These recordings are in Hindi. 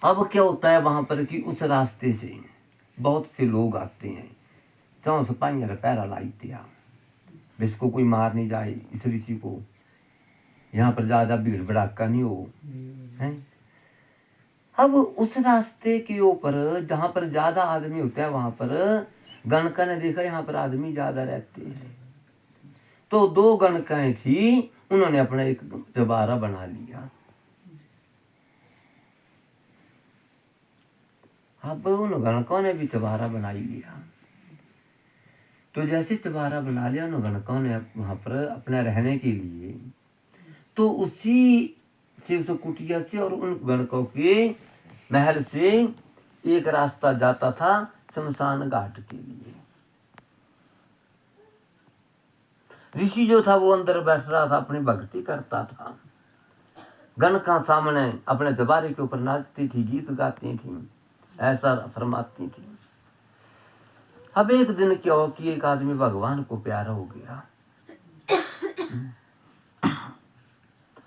अब क्या होता है वहां पर कि उस रास्ते से बहुत से लोग आते हैं, 4 सिपाही पैरा लाई दिया, इसको कोई मार नहीं जाए, इस ऋषि को, यहाँ पर ज्यादा भीड़ भड़ाका नहीं हो है। अब उस रास्ते के ऊपर जहां पर ज्यादा आदमी होते हैं वहां पर गणका ने देखा यहाँ पर आदमी ज्यादा रहते हैं, तो 2 गणकाएं थी, उन्होंने अपना एक चबारा बना लिया। अब उन गणकों ने भी चबारा बना लिया। तो जैसे चबारा बना लिया उन गणकों ने वहां पर अपना रहने के लिए, तो उसी से उस कुटिया से और उन गणकों के महल से एक रास्ता जाता था शमशान घाट के लिए। ऋषि जो था वो अंदर बैठ रहा था, अपनी भक्ति करता था। गणका सामने अपने जबारे के ऊपर नाचती थी, गीत गाती थी, ऐसा फरमाती थी। अब एक दिन क्या हो कि एक आदमी भगवान को प्यारा हो गया,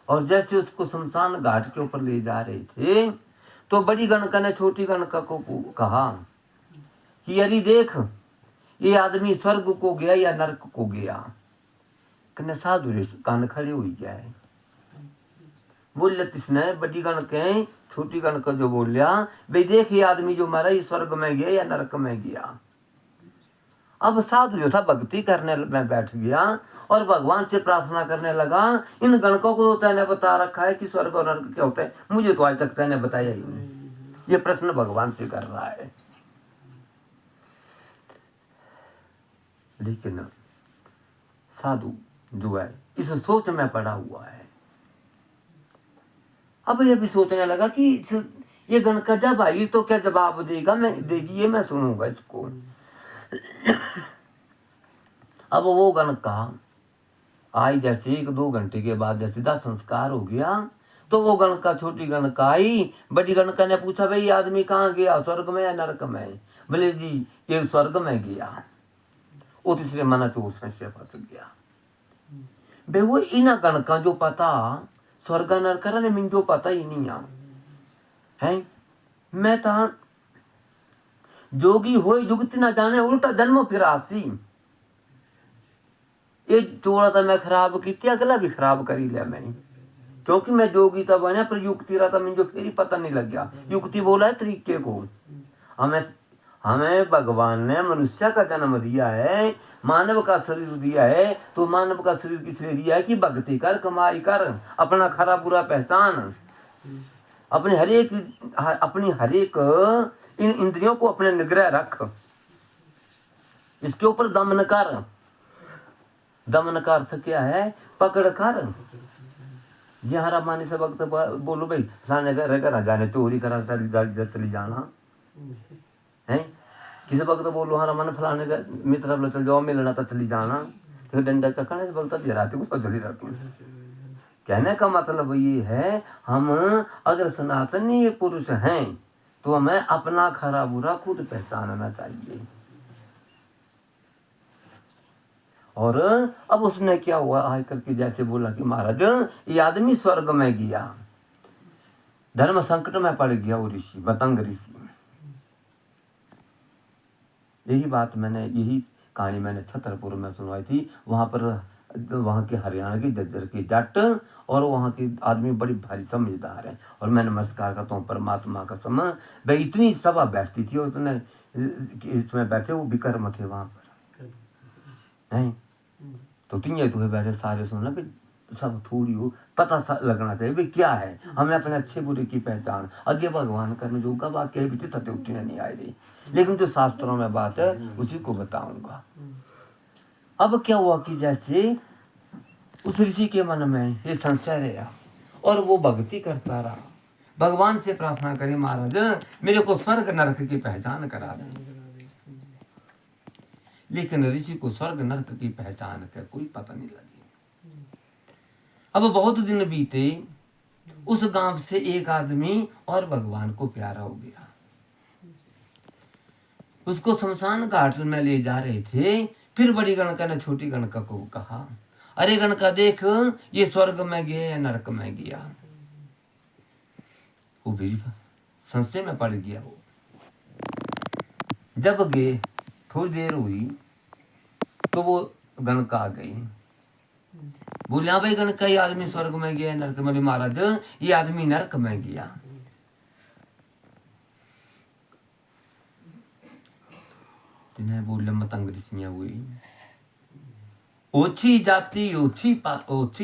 और जैसे उसको शमशान घाट के ऊपर ले जा रहे थे, तो बड़ी गणका ने छोटी गणका को कहा कि अरे देख, ये आदमी स्वर्ग को गया या नरक को गया। कन्या साधु कान खड़े हो जाए, बोल किसने, बड़ी गणक छोटी गणक जो बोलिया, भाई देख ये आदमी जो मरा, ये स्वर्ग में गया या नरक में गया। अब साधु जो था भक्ति करने में बैठ गया और भगवान से प्रार्थना करने लगा, इन गणकों को तो तैने बता रखा है कि स्वर्ग और नरक क्या होता है, मुझे तो आज तक तैने बताया ही नहीं। ये प्रश्न भगवान से कर रहा है। लेकिन साधु जो है इस सोच में पड़ा हुआ है। अब ये भी सोचने लगा कि ये गणका जब आई तो क्या जवाब देगा, देगी ये, मैं सुनूंगा इसको। अब वो गणका आई, जैसे 1-2 घंटे के बाद जैसे दाह संस्कार हो गया, तो वो गणका छोटी गणका आई। बड़ी गणका ने पूछा, भाई आदमी कहाँ गया, स्वर्ग में या नरक में? बोले जी ये स्वर्ग में गया। वो तीसरे मना तो उसमें से फंस गया। बे वो इन गणका जो पता स्वर्ग नरक ने मिंजो पता ही नहीं है। मैं तो जोगी हो जुगति ना जाने, उल्टा जन्म फिर आसी। ये चोड़ा तो मैं खराब की, अगला भी खराब करी लिया मैंने, क्योंकि मैं जोगी तब बना पर युक्ति रहा था, मुझे फिर ही पता नहीं लग गया। युक्ति बोला है तरीके को। हमें भगवान ने मनुष्य का जन्म दिया है, मानव का शरीर दिया है, तो मानव का शरीर किसने दिया है कि भक्ति कर, कमाई कर, अपना खरा बुरा पहचान, अपनी हरेक इन इंद्रियों को अपने निग्रह रख, इसके ऊपर दमन कर। दमन का अर्थ क्या है? पकड़ कर। ये हरा मानी से वक्त बोलो भाई साने घर जाने चोरी करा चली जाना है, किसी वक्त बोलो हरा मन फलाने का मित्र चल जाओ, मिलना तो चली जाना, तो डंडा चकने से बोलता रात को चली रहती। कहने का मतलब ये है, हम अगर सनातनी पुरुष हैं तो हमें अपना खरा बुरा खुद पहचानना चाहिए। और अब उसने क्या हुआ आकर के जैसे बोला कि महाराज ये आदमी स्वर्ग में गया, धर्म संकट में पड़ गया वो ऋषि, मतंग ऋषि। यही कहानी मैंने छतरपुर में सुनवाई थी। वहां पर वहां के हरियाणा की जज्जर की जट और वहां के आदमी बड़ी भारी समझदार है, और मैं नमस्कार करता हूँ परमात्मा का समय। भाई इतनी सभा बैठती थी और उतने इसमें बैठे वो विक्रम थे वहां पर, नहीं तो 3 तुम्हें बैठे सारे सुनना कि सब थोड़ी हो पता लगना चाहिए भाई क्या है, हमें अपने अच्छे बुरे की पहचान आगे भगवान करने जो का वाक्य भी थते उठने नहीं आए रही, लेकिन जो शास्त्रों में बात है उसी को बताऊंगा। अब क्या हुआ कि जैसे उस ऋषि के मन में ये संशय रहा और वो भक्ति करता रहा, भगवान से प्रार्थना करे महाराज मेरे को स्वर्ग नरक की पहचान करा दे। लेकिन ऋषि को स्वर्ग नरक की पहचान का कोई पता नहीं लगी। अब बहुत दिन बीते, उस गांव से एक आदमी और भगवान को प्यारा हो गया। उसको शमशान घाट में ले जा रहे थे, फिर बड़ी गणका ने छोटी गणका को कहा, अरे गणका देख ये स्वर्ग में गया या नरक में गया। वो भी संशय में पड़ गया वो। जब गए थोड़ी देर हुई तो वो गणका आ गई। बोले हाँ भाई गणका, ये आदमी स्वर्ग में गया नरक में? महाराज ये आदमी नरक में गया। तिन्हें बोले मतंग ऋषियां हुई, ओछी जाति ओछी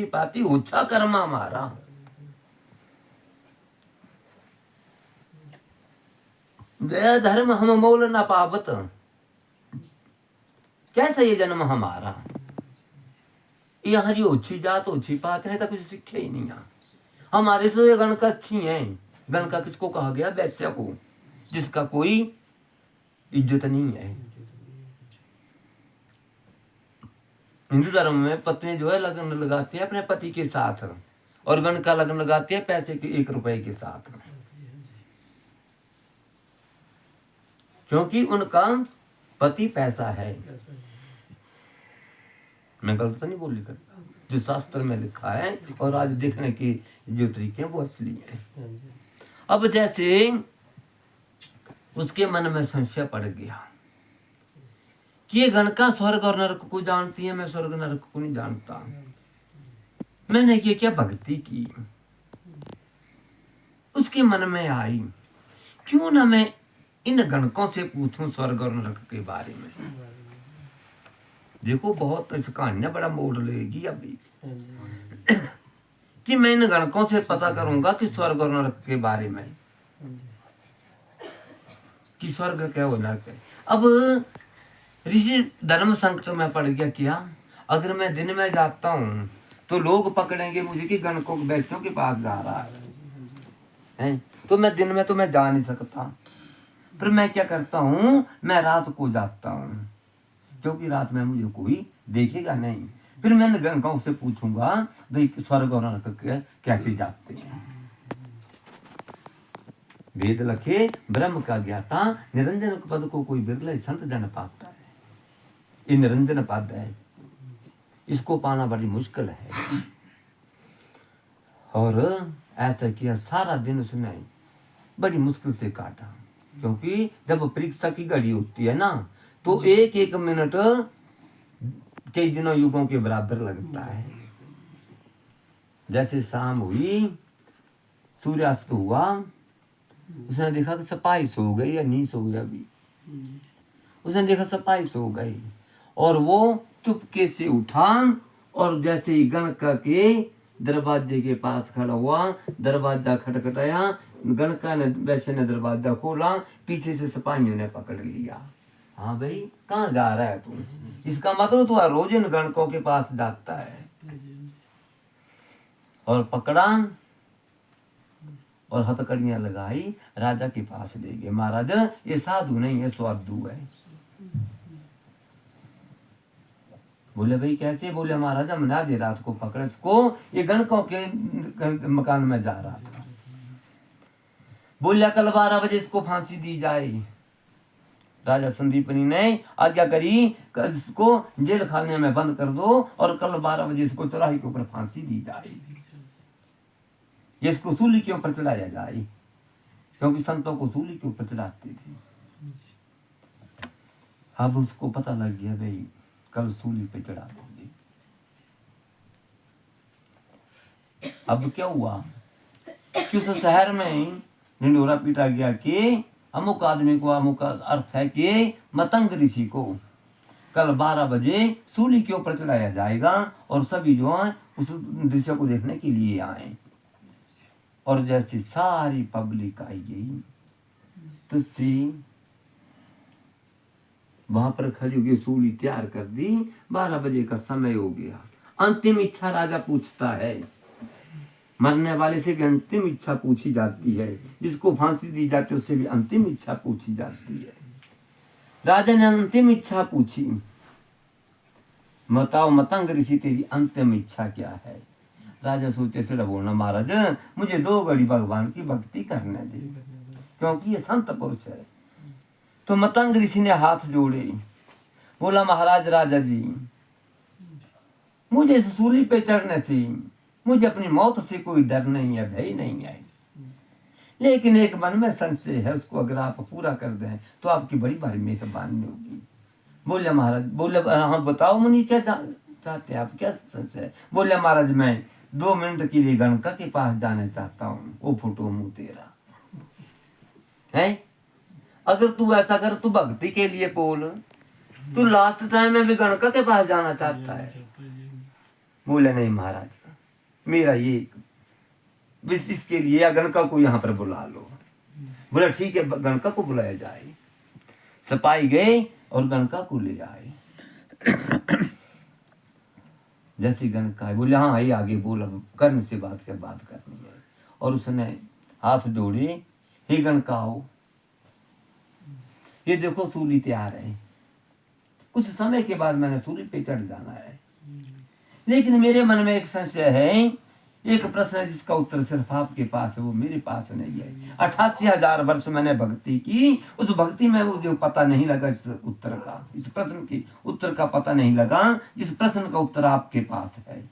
पाती ओछा कर्मा मारा। दया धर्म हम मोल न पावत, कैसा ये जन्म हमारा। यहाँ जी ओछी जात ओछी पात है तो कुछ सीखे ही नहीं। हमारे से ये गणका अच्छी है। गणका किसको कहा गया? वैश्य को, जिसका कोई इज्जत नहीं है। हिंदू धर्म में पत्नी जो है लगन लगाती है अपने पति के साथ, और गणका लगन लगाती है पैसे के 1 रुपए के साथ, क्योंकि उनका पति पैसा है। मैं गलत तो नहीं बोल लिखा, जो शास्त्र में लिखा है और आज देखने की जो तरीके वो असली है। अब जैसे उसके मन में संशय पड़ गया कि ये गणका स्वर्ग और नरक को जानती है, मैं स्वर्ग नरक को नहीं जानता। मैंने ये क्या भक्ति की, उसके मन में आई क्यों ना मैं इन गणकों से पूछूं स्वर्ग और नरक के बारे में। देखो बहुत इस कहानी बड़ा मोड़ लेगी अभी कि मैं इन गणकों से पता करूंगा कि स्वर्ग और नरक के बारे में, कि स्वर्ग क्या हो नरक है। अब ऋषि धर्म संकट में पड़ गया। क्या अगर मैं दिन में जाता हूँ तो लोग पकड़ेंगे मुझे कि गणकों के वैश्यों के पास जा रहा है, तो मैं दिन में तो मैं जा नहीं सकता। फिर मैं क्या करता हूँ, मैं रात को जाता हूँ, क्योंकि रात में मुझे कोई देखेगा नहीं। फिर मैं गणकों से पूछूंगा भाई स्वर्ग और नरक कैसे जाते हैं। वेद लखे ब्रह्म का ज्ञाता, निरंजन पद को कोई बिरला संत जन पाता है। ये निरंजन पद है, इसको पाना बड़ी मुश्किल है। और ऐसा किया, सारा दिन उसने बड़ी मुश्किल से काटा, क्योंकि जब परीक्षा की घड़ी होती है ना तो 1-1 मिनट कई दिनों युगों के बराबर लगता है। जैसे शाम हुई, सूर्यास्त हुआ, उसने देखा कि सिपाही सो गई या नहीं सो गया अभी। उसने देखा सिपाही सो गई और वो चुपके से उठा और जैसे ही गणका के दरवाजे के पास खड़ा हुआ, दरवाजा खटखटाया, गणका ने वैश्य ने दरवाजा खोला, पीछे से सिपाहियों ने पकड़ लिया। हाँ भाई कहाँ जा रहा है तू? इसका मतलब तू रोज इन गणकों के पास जाता है। और पकड़ा और हथकड़ियां लगाई, राजा के पास ले गए। महाराज ये साधु नहीं है, स्वाधु है। बोले भाई कैसे? बोले महाराज हमने आधी रात को पकड़ा इसको, ये गणकों के मकान में जा रहा था। बोलिया कल 12 बजे इसको फांसी दी जाए। राजा संदीपनी ने आज्ञा करी इसको जेल खाने में बंद कर दो और कल 12 बजे इसको चौराहे के ऊपर फांसी दी जाए। इसको सूली के ऊपर चढ़ाया जाए, क्योंकि संतों को सूली के ऊपर चढ़ाते थे। अब उसको पता लग गया भाई कल सूली पे चढ़ा दोगे। अब क्या हुआ कि उस शहर में ढिंढोरा पीटा गया कि अमुक आदमी को, अमुक अर्थ है कि मतंग ऋषि को कल 12 बजे सूली के ऊपर चढ़ाया जाएगा और सभी जो है उस दृश्य को देखने के लिए आए। और जैसे सारी पब्लिक आई गई तो वहां पर खड़ी होगी, सूली तैयार कर दी, 12 बजे का समय हो गया। अंतिम इच्छा राजा पूछता है, मरने वाले से भी अंतिम इच्छा पूछी जाती है, जिसको फांसी दी जाती है उससे भी अंतिम इच्छा पूछी जाती है। राजा ने अंतिम इच्छा पूछी, बताओ मतंग ऋषि तेरी अंतिम इच्छा क्या है? राजा सोचे से बोलना, महाराज मुझे 2 घड़ी भगवान की भक्ति करने दे, क्योंकि ये संत पुरुष है। तो मतंग ऋषि ने हाथ जोड़े, बोला महाराज राजा जी, मुझे इस सूली पे चढ़ने से, मुझे अपनी मौत से कोई डर नहीं है, भय नहीं है, लेकिन एक मन में संशय है, उसको अगर आप पूरा कर दें तो आपकी बड़ी भारी मेहरबानी होगी। बोले महाराज, बोले हाँ बताओ मुनि क्या चाहते हैं आप, क्या संशय है? बोले महाराज मैं 2 मिनट के लिए गणका के पास जाना चाहता हूँ, वो फोटो मुंह तेरा है। अगर तू ऐसा कर, तू भक्ति के लिए बोल, तू लास्ट टाइम में भी गणका के पास जाना चाहता है। बोले नहीं महाराज, मेरा ये इसके लिए या गणका को यहाँ पर बुला लो। बोला ठीक है, गणका को बुलाया जाए। सिपाही गए और गणका को ले आए। जैसे गणका बोले हाँ आई आगे बोला, कर्ण से बात करनी है। और उसने हाथ जोड़े, हे गणका आओ, ये देखो सूली तैयार है, कुछ समय के बाद मैंने सूली पे चढ़ जाना है। लेकिन मेरे मन में एक संशय है, एक प्रश्न है जिसका उत्तर सिर्फ आपके पास है, वो मेरे पास नहीं है। 88,000 वर्ष मैंने भक्ति की, उस भक्ति में वो जो पता नहीं लगा इस उत्तर का, इस प्रश्न के उत्तर का पता नहीं लगा जिस प्रश्न का उत्तर आपके पास है।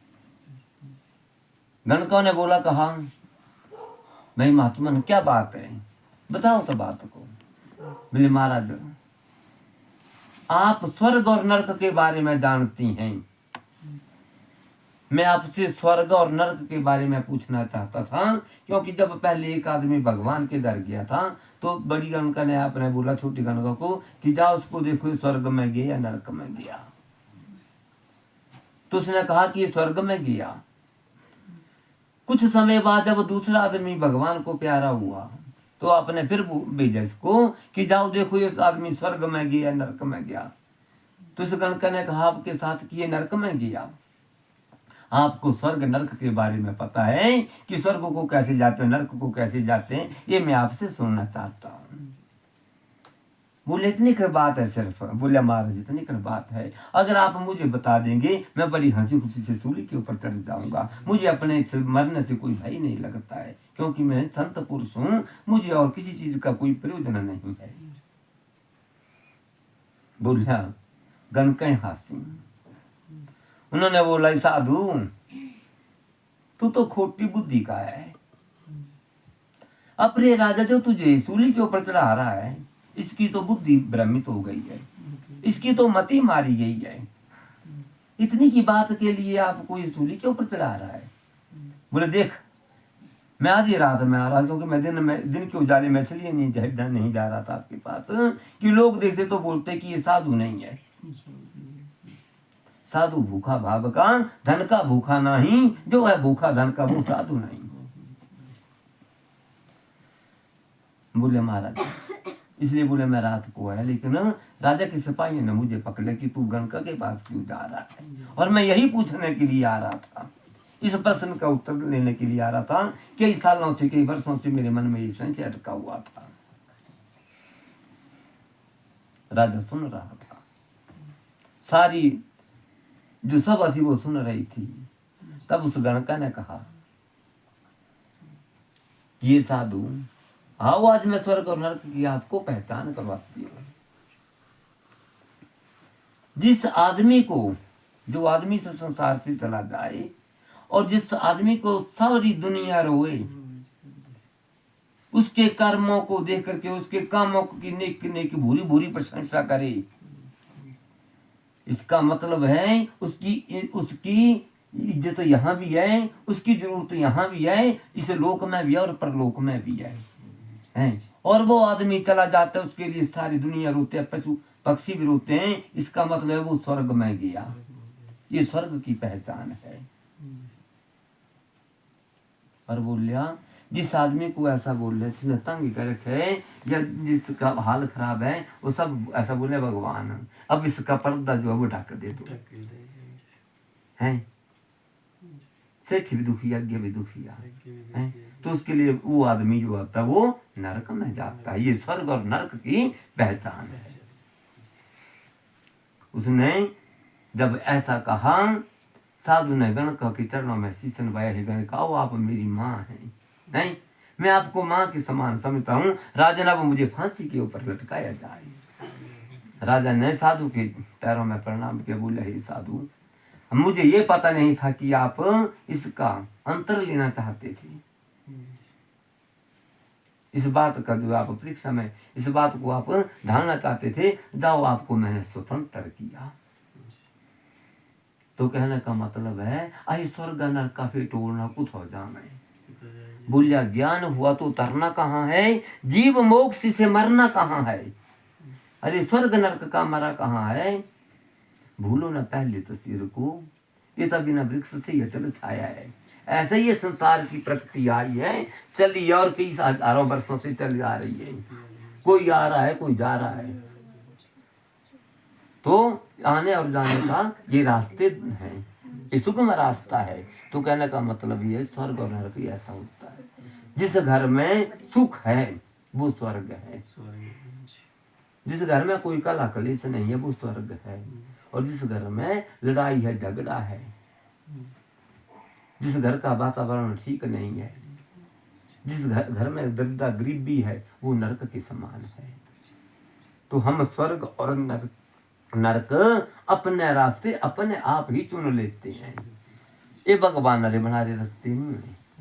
गणका ने बोला कहा भाई महात्मन क्या बात है, बताओ सब बात को। बोले महाराज आप स्वर्ग और नरक के बारे में जानती हैं, मैं आपसे स्वर्ग और नरक के बारे में पूछना चाहता था। क्योंकि जब पहले एक आदमी भगवान के घर गया था तो बड़ी गणका ने आपने बोला छोटी गणका को कि जाओ उसको देखो स्वर्ग में गया या नरक में गया। तो उसने कहा कि स्वर्ग में गया। कुछ समय बाद जब दूसरा आदमी भगवान को प्यारा हुआ तो आपने फिर भेजा इसको कि जाओ देखो ये आदमी स्वर्ग में गया नरक में गया। तो इस गणका ने कहा आपके साथ कि ये नरक में गया, आपको स्वर्ग नरक के बारे में पता है कि स्वर्ग को कैसे जाते हैं नरक को कैसे जाते हैं, ये मैं आपसे सुनना चाहता हूँ। बोले इतनी कर बात है सिर्फ। बोले महाराज इतनी कर बात है, अगर आप मुझे बता देंगे मैं बड़ी हंसी खुशी से सूली के ऊपर चढ़ जाऊंगा। मुझे अपने मरने से कोई भय नहीं लगता है, क्योंकि मैं संत पुरुष हूँ, मुझे और किसी चीज का कोई प्रयोजन नहीं है। बोलिया गणका हासी। उन्होंने बोला साधु तू तो खोटी बुद्धि का है, अपने राजा जो तुझे सूली के ऊपर चढ़ा रहा है इसकी तो बुद्धि भ्रमित हो गई है, इसकी तो मति मारी गई है। इतनी की बात के लिए आपको ये सूली के ऊपर चढ़ा रहा है। बोले देख मैं आधी रात में आ रहा, क्योंकि मैं दिन के उजाले में इसलिए नहीं जा रहा था आपके पास कि लोग देखते तो बोलते कि ये साधु नहीं है। साधु भूखा भाव का धन का भूखा नहीं, जो है भूखा धन का वो साधु नहीं। बोले महाराज इसलिए बोले मैं रात को आया, लेकिन राजा के सिपाही ने मुझे पकड़े कि तू गणका के पास क्यों जा रहा है। और मैं यही पूछने के लिए आ रहा था, इस प्रश्न का उत्तर लेने के लिए आ रहा था। कई सालों से कई वर्षों से मेरे मन में ये संशय अटका हुआ था। राजा सुन रहा था, सारी जो सभा थी वो सुन रही थी। तब उस गणका ने कहा ये साधु आओ आज मैं स्वर्ग और नरक की आपको पहचान करवाती हूँ। जिस आदमी को, जो आदमी से संसार से चला जाए और जिस आदमी को सारी दुनिया रोए, उसके कर्मों को देख करके उसके कामों की नेक भूरी भूरी प्रशंसा करे, इसका मतलब है उसकी इज्जत यहाँ भी है, उसकी जरूरत यहाँ भी है, इस लोक में भी है और परलोक में भी है। और वो आदमी चला जाता है, उसके लिए सारी दुनिया रोते हैं, पशु पक्षी भी रोते हैं, इसका मतलब है वो स्वर्ग में गया। ये स्वर्ग की पहचान है। और बोलिया जिस आदमी को ऐसा बोल रहे जिसने तंग कर रखे या जिसका हाल खराब है वो सब ऐसा बोले भगवान अब इसका पर्दा जो है वो ढक दे दो। है सेठ भी दुखी यज्ञ भी दुखी है, तो उसके लिए वो आदमी जो होता है वो नरक में जाता है। ये स्वर्ग और नरक की पहचान है। उसने जब ऐसा कहा, साधु ने गणका के चरणों में शीश नवाया है। गणका आप मेरी माँ है, नहीं मैं आपको माँ के समान समझता हूँ। राजा ने अब मुझे फांसी के ऊपर लटकाया जाए। राजा ने साधु के पैरों में प्रणाम किया, बोले हे साधु मुझे ये पता नहीं था कि आप इसका अंतर लेना चाहते थे। इस बात का जो आप परीक्षा में इस बात को आप ढालना चाहते थे, जाओ आपको मैंने स्वतंत्र किया। तो कहने का मतलब है आई स्वर्ग नरक का फिर टोलना कुछ हो जाए। बोलिया ज्ञान हुआ तो तरना कहाँ है, जीव मोक्ष से मरना कहाँ है। अरे स्वर्ग नरक का मरा कहाँ है। भूलो न पहले तस्वीर को, ये तभी न वृक्ष से यह चल छाया है। ऐसे ही संसार की प्रकृति आई है, चली और कई हजारों वर्षों से चली आ रही है। कोई आ रहा है, कोई जा रहा है। तो आने और जाने का ये रास्ते हैं, ये सुगम रास्ता है। तो कहने का मतलब ये स्वर्ग और नरक ऐसा होता है। जिस घर में सुख है वो स्वर्ग है, जिस घर में कोई कला कलेश नहीं है वो स्वर्ग है। और जिस घर में लड़ाई है, झगड़ा है, जिस घर का वातावरण ठीक नहीं है, जिस घर में दरिद्रता गरीबी है, वो नरक के समान है। तो हम स्वर्ग और नरक अपने रास्ते अपने आप ही चुन लेते हैं। ये भगवान रे बना रहे रास्ते नहीं है।